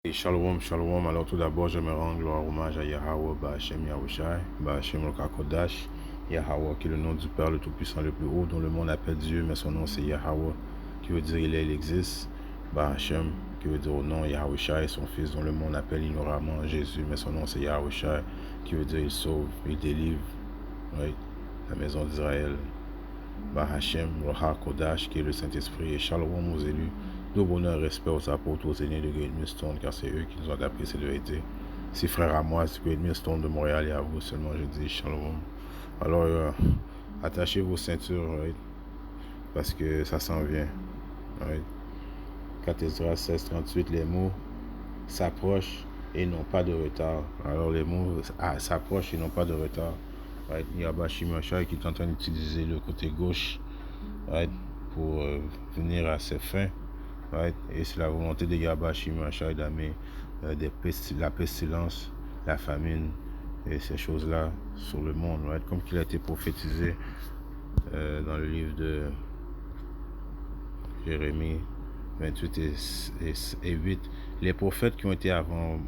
Et Shalom, Shalom. Alors tout d'abord, je me rends gloire hommage à Yahweh, Ba'Hashem Yahushai, Ba'Hashem Kodash, Yahweh qui est le nom du Père le Tout-Puissant le plus haut, dont le monde appelle Dieu, mais son nom c'est Yahweh, qui veut dire il existe, Ba'Hashem, qui veut dire au nom Yahushai, son fils dont le monde appelle ignoramment Jésus, mais son nom c'est Yahushai, qui veut dire il sauve, il délivre, right? La maison d'Israël. Ba'Hashem, Roha Kodash, qui est le Saint-Esprit, et Shalom aux élus. De bonheur, respect aux apôtres, aux aînés de Great Millstone, car c'est eux qui nous ont appris cette vérité. Si frères à moi, c'est Great Millstone de Montréal et à vous seulement, je dis Shalom. Alors, attachez vos ceintures, right? Parce que ça s'en vient. Right? 4 Esdras 16:38, les mots s'approchent et n'ont pas de retard. Alors, les mots s'approchent et n'ont pas de retard. Right? Yahweh Shimashai qui est en train d'utiliser le côté gauche, right? Pour venir à ses fins. Right? Et c'est la volonté de Yahweh Shimashai d'amener la pestilence, la famine et ces choses-là sur le monde. Right? Comme qu'il a été prophétisé dans le livre de Jérémie 28 et 8. Les prophètes qui ont été avant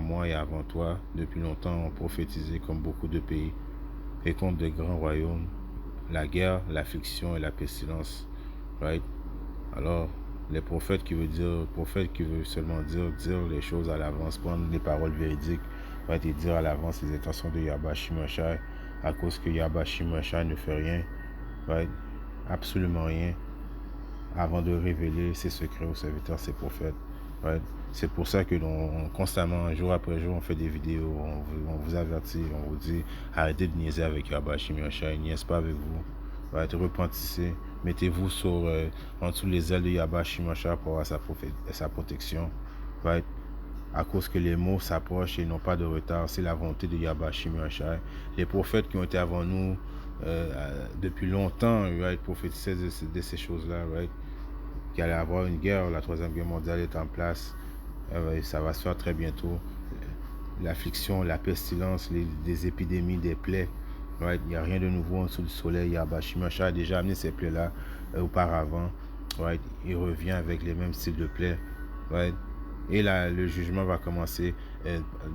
moi et avant toi depuis longtemps ont prophétisé comme beaucoup de pays et contre de grands royaumes, la guerre, l'affliction et la pestilence. Right? Alors, les prophètes qui veut seulement dire les choses à l'avance, prendre les paroles véridiques, right? Et dire à l'avance les intentions de Yahweh Shimashai, à cause que Yahweh Shimashai ne fait rien, right? Absolument rien, avant de révéler ses secrets aux serviteurs, ses prophètes. Right? C'est pour ça que constamment, jour après jour, on fait des vidéos, on vous avertit, on vous dit, arrêtez de niaiser avec Yahweh Shimashai, niaise pas avec vous. Right? Repentissez, mettez-vous en dessous les ailes de Yahweh Shimashai pour avoir sa protection. Right? À cause que les mots s'approchent et n'ont pas de retard, c'est la volonté de Yahweh Shimashai. Les prophètes qui ont été avant nous depuis longtemps, right, prophétisaient de ces choses-là, right? Qu'il allait avoir une guerre, la troisième guerre mondiale est en place, ça va se faire très bientôt. L'affliction, la pestilence, des épidémies, des plaies, right? Il n'y a rien de nouveau en dessous du soleil. Yahweh Shimashai a déjà amené ces plaies-là auparavant, right? Il revient avec les mêmes styles de plaies, right? Et là, le jugement va commencer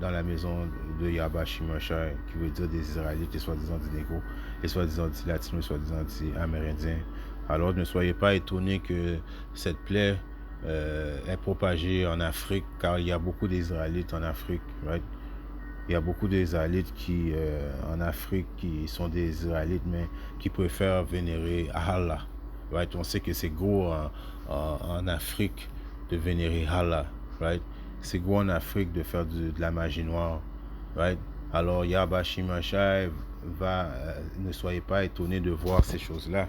dans la maison de Yahweh Shimashai, qui veut dire des Israélites, les soi-disant des négros, les soi-disant des latinos, les soi-disant des amérindiens. Alors ne soyez pas étonnés que cette plaie est propagée en Afrique, car il y a beaucoup d'Israélites en Afrique, right? Il y a beaucoup d'Israélites en Afrique qui sont des Israélites, mais qui préfèrent vénérer Allah. Right? On sait que c'est gros en Afrique de vénérer Allah. Right? C'est gros en Afrique de faire de la magie noire. Right? Alors Yahweh Shimashai ne soyez pas étonnés de voir ces choses-là.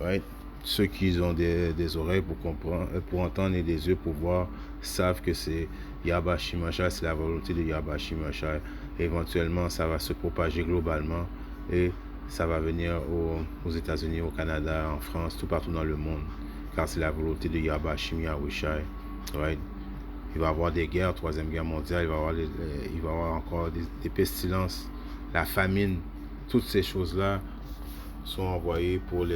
Right? Ceux qui ont des oreilles pour comprendre, pour entendre et des yeux pour voir, savent que c'est Yahweh Shimashai, c'est la volonté de Yahweh Shimashai. Éventuellement, ça va se propager globalement et ça va venir aux États-Unis, au Canada, en France, tout partout dans le monde, car c'est la volonté de Yahweh Shimashai. Right? Il va y avoir des guerres, troisième guerre mondiale, il va y avoir encore des pestilences, la famine, toutes ces choses-là sont envoyées pour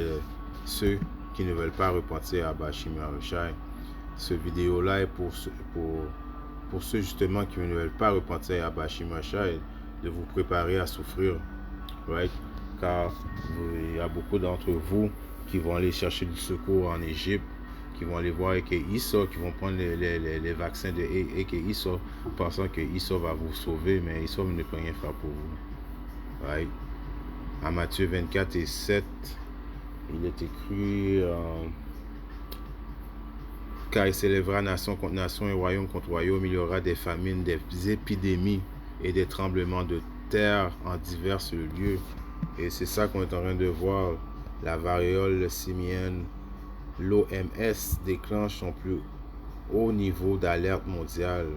ceux qui ne veulent pas repentir à Ba'Hashem Yahushai. Ce vidéo-là est pour ceux justement qui ne veulent pas repentir à Ba'Hashem Yahushai, de vous préparer à souffrir, right? Car il y a beaucoup d'entre vous qui vont aller chercher du secours en Égypte, qui vont aller voir Eke Issa, qui vont prendre les vaccins de Eke Issa, pensant que Issa va vous sauver, mais Issa ne peut rien faire pour vous, right? À Matthieu 24 et 7, il est écrit car il s'élèvera nation contre nation et royaume contre royaume, il y aura des famines, des épidémies et des tremblements de terre en divers lieux. Et c'est ça qu'on est en train de voir. La variole simienne, l'OMS déclenche son plus haut niveau d'alerte mondiale.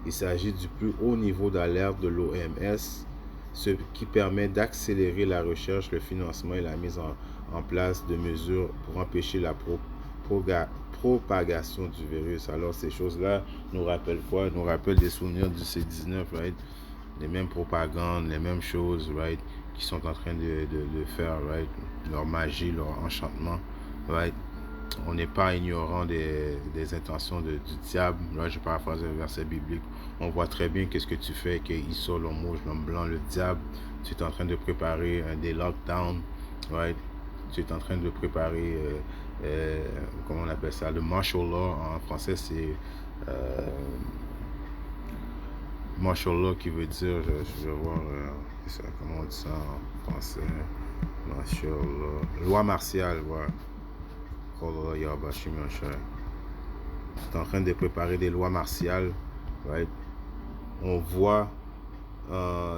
Il s'agit du plus haut niveau d'alerte de l'OMS, ce qui permet d'accélérer la recherche, le financement et la mise en place de mesures pour empêcher la propagation du virus. Alors ces choses-là nous rappellent quoi? Nous rappellent des souvenirs du C19, right? Les mêmes propagandes, les mêmes choses, right? Qui sont en train de faire, right? Leur magie, leur enchantement, right? on n'est pas ignorant des intentions du diable. Là, je paraphrase un verset biblique. On voit très bien qu'est-ce que tu fais, qu'il sort l'homme rouge, l'homme blanc, le diable. Tu es en train de préparer des lockdowns, right? Tu es en train de préparer, comment on appelle ça, le martial law. En français, c'est martial law qui veut dire, je vais voir, comment on dit ça en français, martial law, loi martiale, voilà. Tu es en train de préparer des lois martiales, right? On voit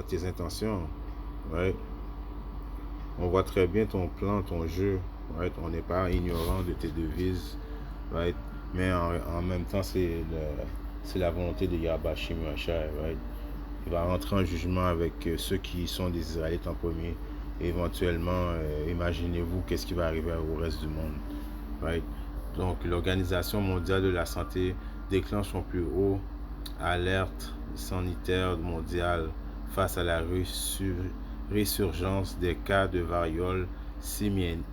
tes intentions, right? On voit très bien ton plan, ton jeu, right? On n'est pas ignorant de tes devises, right? Mais en même temps, c'est la volonté de Yahweh Shimashai, right? Il va rentrer en jugement avec ceux qui sont des Israélites en premier. Et éventuellement, imaginez-vous qu'est-ce qui va arriver au reste du monde, right? Donc, l'Organisation mondiale de la santé déclenche son plus haut alerte sanitaire mondiale face à la résurgence des cas de variole simienne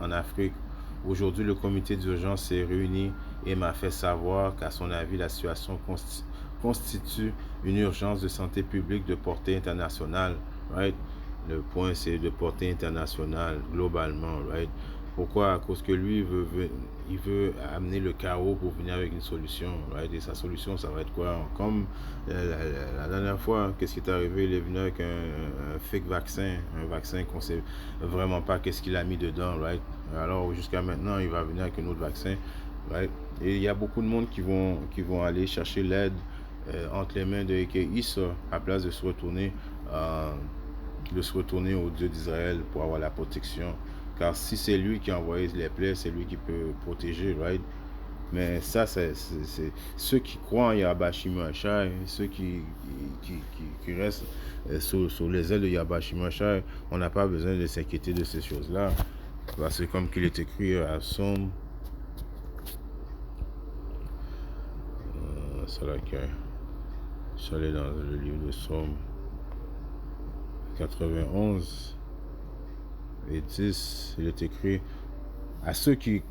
en Afrique. Aujourd'hui, le comité d'urgence s'est réuni et m'a fait savoir qu'à son avis, la situation constitue une urgence de santé publique de portée internationale, right? Le point, c'est de portée internationale, globalement, right? Pourquoi? À cause que lui, il veut amener le chaos pour venir avec une solution, right? Et sa solution, ça va être quoi? Comme la dernière fois, qu'est-ce qui est arrivé? Il est venu avec un fake vaccin, un vaccin qu'on ne sait vraiment pas qu'est-ce qu'il a mis dedans, right? Alors, jusqu'à maintenant, il va venir avec un autre vaccin, right? Et il y a beaucoup de monde qui vont aller chercher l'aide entre les mains de Issa à place de se retourner au Dieu d'Israël pour avoir la protection. Car si c'est lui qui a envoyé les plaies, c'est lui qui peut protéger, right? Mais ça, c'est ceux qui croient en Yahweh Shimashai, ceux qui restent sous les ailes de Yahweh Shimashai, on n'a pas besoin de s'inquiéter de ces choses-là. Parce que comme qu'il est écrit à Somme, ça là que je suis allé dans le livre de Somme 91 et 10, il est écrit à ceux qui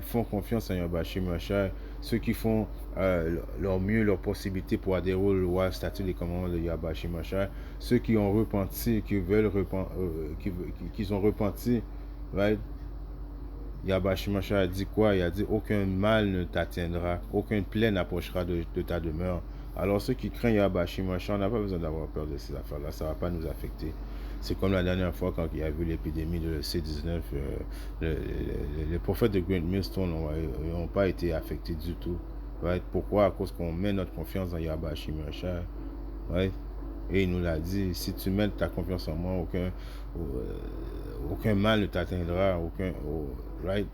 font confiance en Yahweh Shimashai, ceux qui font leur mieux, leur possibilité pour adhérer aux lois, statuts et commandements de Yahweh Shimashai, ceux qui ont repenti, qui ont repenti, right? Yahweh Shimashai a dit quoi? Il a dit aucun mal ne t'atteindra, aucune plaie n'approchera de ta demeure. Alors ceux qui craignent Yahweh Shimashai, on n'a pas besoin d'avoir peur de ces affaires-là, ça ne va pas nous affecter. C'est comme la dernière fois quand il y a eu l'épidémie de C19, les prophètes de Great Millstone n'ont pas été affectés du tout. Right? Pourquoi? À cause qu'on met notre confiance dans Yahweh Shimashai. Right? Et il nous l'a dit, si tu mets ta confiance en moi, aucun mal ne t'atteindra, right?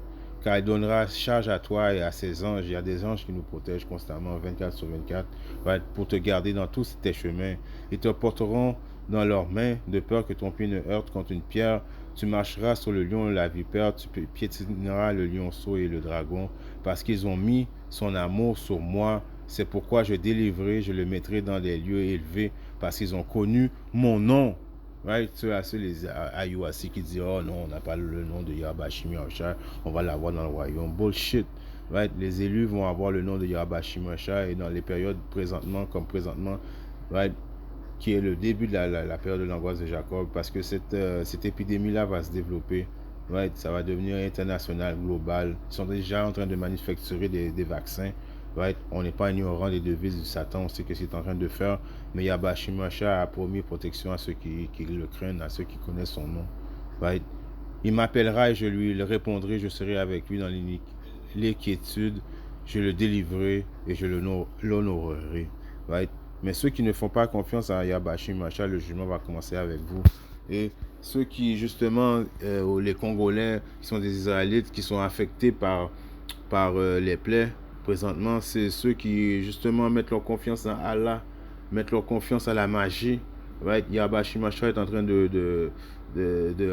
Car il donnera charge à toi et à ses anges. Il y a des anges qui nous protègent constamment, 24 sur 24, right? Pour te garder dans tous tes chemins. Ils te porteront dans leurs mains, de peur que ton pied ne heurte contre une pierre. Tu marcheras sur le lion et la vipère, tu piétineras le lionceau et le dragon, parce qu'ils ont mis son amour sur moi. C'est pourquoi je délivrerai, je le mettrai dans des lieux élevés, parce qu'ils ont connu mon nom. Right? Ceux les Ayouassi qui disent oh non, on n'a pas le nom de Yahweh Shimashai, on va l'avoir dans le royaume. Bullshit. Right? Les élus vont avoir le nom de Yahweh Shimashai et dans les périodes présentement, right? Qui est le début de la période de l'angoisse de Jacob, parce que cette épidémie-là va se développer. Right? Ça va devenir international, global. Ils sont déjà en train de manufacturer des vaccins. Right? On n'est pas ignorant des devises du Satan, on sait ce qu'il est en train de faire, mais Yahweh Shimashai a promis protection à ceux qui le craignent, à ceux qui connaissent son nom. Right? Il m'appellera et je lui répondrai, je serai avec lui dans l'inquiétude, je le délivrerai et je l'honorerai. Right? Mais ceux qui ne font pas confiance à Yahweh Shimashai, le jugement va commencer avec vous. Et ceux qui, justement, les Congolais, qui sont des Israélites, qui sont affectés par les plaies, présentement, c'est ceux qui, justement, mettent leur confiance en Allah, mettent leur confiance à la magie. Right? Yahweh Shimashai est en train de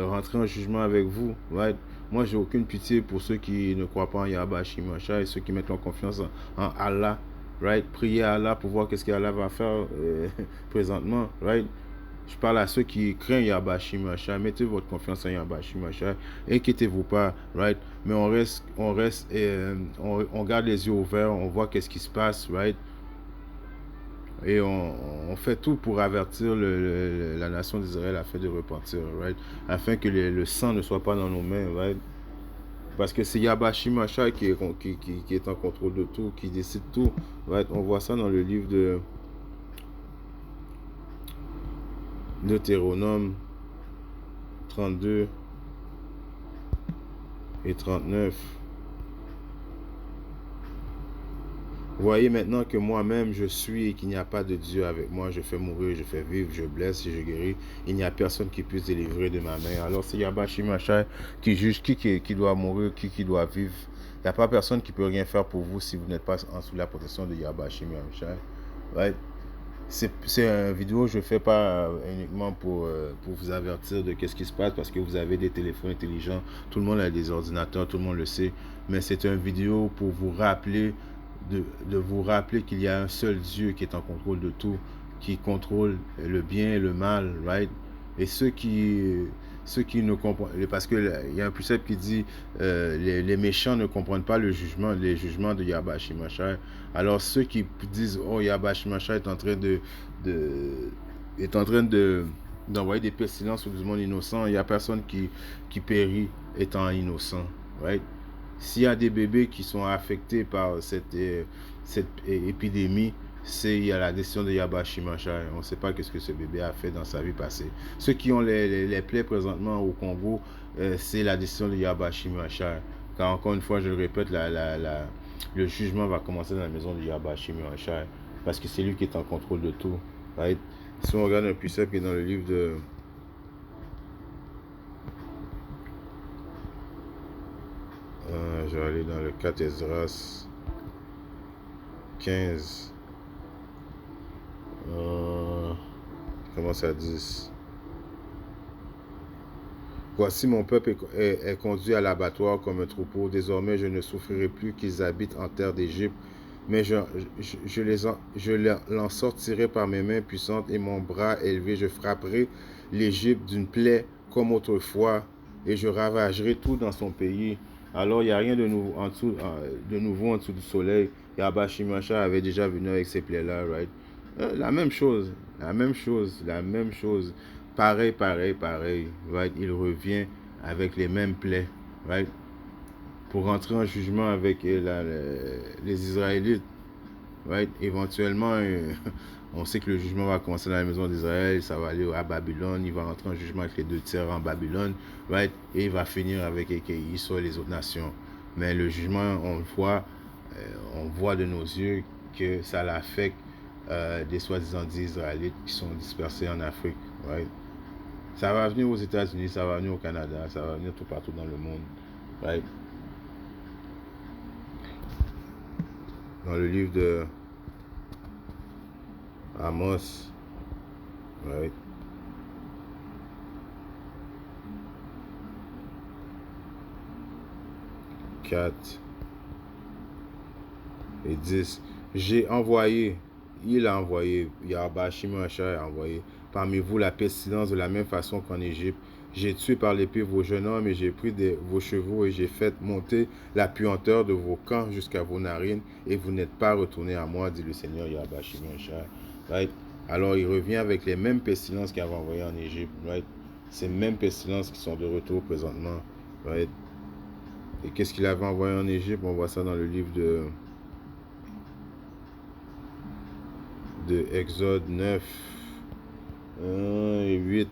rentrer en jugement avec vous. Right? Moi, j'ai aucune pitié pour ceux qui ne croient pas en Yahweh Shimashai et ceux qui mettent leur confiance en Allah. Right? Priez à Allah pour voir qu'est-ce qu'Allah va faire présentement. Right? Je parle à ceux qui craignent Yahweh Shimashai. Mettez votre confiance en Yahweh Shimashai. Inquiétez-vous pas, right? Mais on garde les yeux ouverts, on voit qu'est-ce qui se passe, right? Et on fait tout pour avertir la nation d'Israël afin de repentir, right? Afin que le sang ne soit pas dans nos mains, right? Parce que c'est Yahweh Shimashai qui est en contrôle de tout, qui décide tout, right? On voit ça dans le livre de Deutéronome 32 et 39. Voyez maintenant que moi-même je suis et qu'il n'y a pas de Dieu avec moi. Je fais mourir, je fais vivre, je blesse et je guéris. Il n'y a personne qui puisse délivrer de ma main. Alors c'est Yahweh Shimashai qui juge qui doit mourir, qui doit vivre. Il n'y a pas personne qui peut rien faire pour vous si vous n'êtes pas sous la protection de Yahweh Shimashai. Right? C'est une vidéo que je ne fais pas uniquement pour vous avertir de qu'est-ce qui se passe parce que vous avez des téléphones intelligents, tout le monde a des ordinateurs, tout le monde le sait, mais c'est une vidéo pour vous rappeler de vous rappeler qu'il y a un seul Dieu qui est en contrôle de tout, qui contrôle le bien et le mal, right? Et ceux qui ne comprennent, parce qu'il y a un précepte qui dit les méchants ne comprennent pas les jugements de Yahweh Shimashai. Alors ceux qui disent oh Yahweh Shimashai est en train d'envoyer des pestilences sur du monde innocent, il n'y a personne qui périt étant innocent, right? S'il y a des bébés qui sont affectés par cette épidémie, il y a la décision de Yahweh Shimashai. On ne sait pas qu'est-ce que ce bébé a fait dans sa vie passée. Ceux qui ont les plaies présentement au Congo, c'est la décision de Yahweh Shimashai. Car encore une fois, je le répète, le jugement va commencer dans la maison de Yahweh Shimashai. Parce que c'est lui qui est en contrôle de tout. Right? Si on regarde un précepte qui est dans le livre de... je vais aller dans le 4 Esdras 15. Commence à 10. Voici mon peuple est conduit à l'abattoir comme un troupeau. Désormais, je ne souffrirai plus qu'ils habitent en terre d'Égypte, mais je l'en sortirai par mes mains puissantes et mon bras élevé. Je frapperai l'Égypte d'une plaie comme autrefois et je ravagerai tout dans son pays. Alors, il n'y a rien de nouveau en dessous du soleil. Yahweh Shimashai avait déjà venu avec ces plaies-là, right? La même chose. Pareil, right? Il revient avec les mêmes plaies, right? Pour rentrer en jugement avec les Israélites, right? Éventuellement, on sait que le jugement va commencer dans la maison d'Israël, ça va aller à Babylone, il va rentrer en jugement avec les 2 tiers en Babylone, right? Et il va finir avec Échaï sur les autres nations. Mais le jugement, on voit de nos yeux que ça l'affecte des soi-disant Israélites qui sont dispersés en Afrique, right? Ça va venir aux États-Unis, ça va venir au Canada, ça va venir tout partout dans le monde, right? Dans le livre de Amos, right? « 4 et 10. J'ai envoyé, il a envoyé, Yahweh Shimashai a envoyé parmi vous la pestilence de la même façon qu'en Égypte. J'ai tué par l'épée vos jeunes hommes et j'ai pris vos chevaux et j'ai fait monter la puanteur de vos camps jusqu'à vos narines et vous n'êtes pas retournés à moi, dit le Seigneur Yahweh Shimashai. Right? Alors il revient avec les mêmes pestilences qu'il avait envoyées en Égypte. Right? Ces mêmes pestilences qui sont de retour présentement. Right? Et qu'est-ce qu'il avait envoyé en Égypte? On voit ça dans le livre de Exode 9, 1 et 8.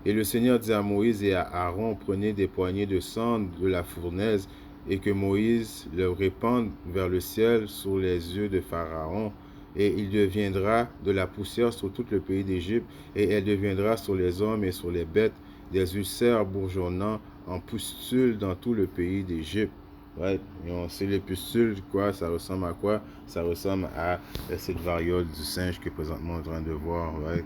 Et le Seigneur dit à Moïse et à Aaron, prenez des poignées de cendre de la fournaise et que Moïse le répande vers le ciel sur les yeux de Pharaon. Et il deviendra de la poussière sur tout le pays d'Égypte et elle deviendra sur les hommes et sur les bêtes des ulcères bourgeonnants en pustules dans tout le pays d'Égypte. Ouais, et on sait les pustules, quoi, ça ressemble à quoi? Ça ressemble à cette variole du singe que présentement on est en train de voir, ouais.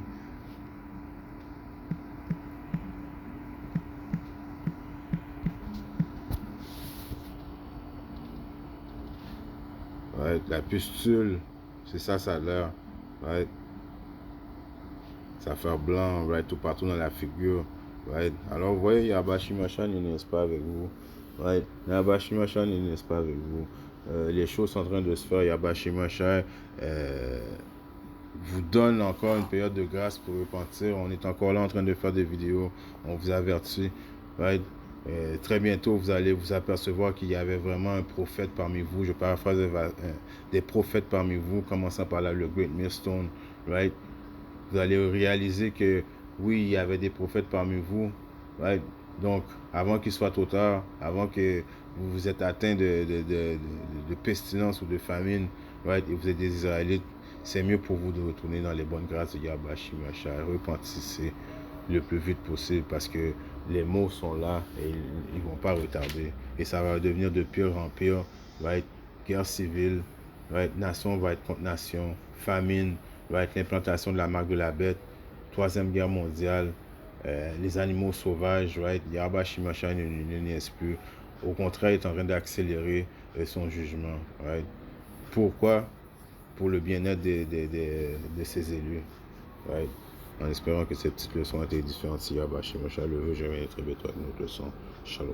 Ouais, la pustule, c'est ça, ça a l'air. Ouais. ça fait blanc, right, tout partout dans la figure, right. Alors, vous voyez, Yahweh Shai Mashiach n'est pas avec vous, right. Yahweh Shai Mashiach n'est pas avec vous. Les choses sont en train de se faire. Yahweh Shai Mashiach vous donne encore une période de grâce pour repentir. On est encore là en train de faire des vidéos. On vous avertit, right. Très bientôt, vous allez vous apercevoir qu'il y avait vraiment un prophète parmi vous. Je paraphrase des prophètes parmi vous, commençant par là, le Great Millstone, right. Vous allez réaliser que oui, il y avait des prophètes parmi vous, right. Donc, avant qu'il soit trop tard, avant que vous vous êtes atteint de pestilence ou de famine, right, et vous êtes des Israélites, c'est mieux pour vous de retourner dans les bonnes grâces de Yahweh Shai Mashiach. Repentissez le plus vite possible parce que les mots sont là et ils ne vont pas retarder. Et ça va devenir de pire en pire, right? Guerre civile, right? Nation va être contre nation, famine, right? L'implantation de la marque de la bête, troisième guerre mondiale, les animaux sauvages, right? Yahweh Shai Mashiach ne niaise plus. Au contraire, il est en train d'accélérer son jugement, right? Pourquoi? Pour le bien-être de ses élus, right? En espérant que cette petite leçon a été différenciée. Yahweh Shai Mashiach le veut, je vais être bientôt avec une autre leçon. Shalom.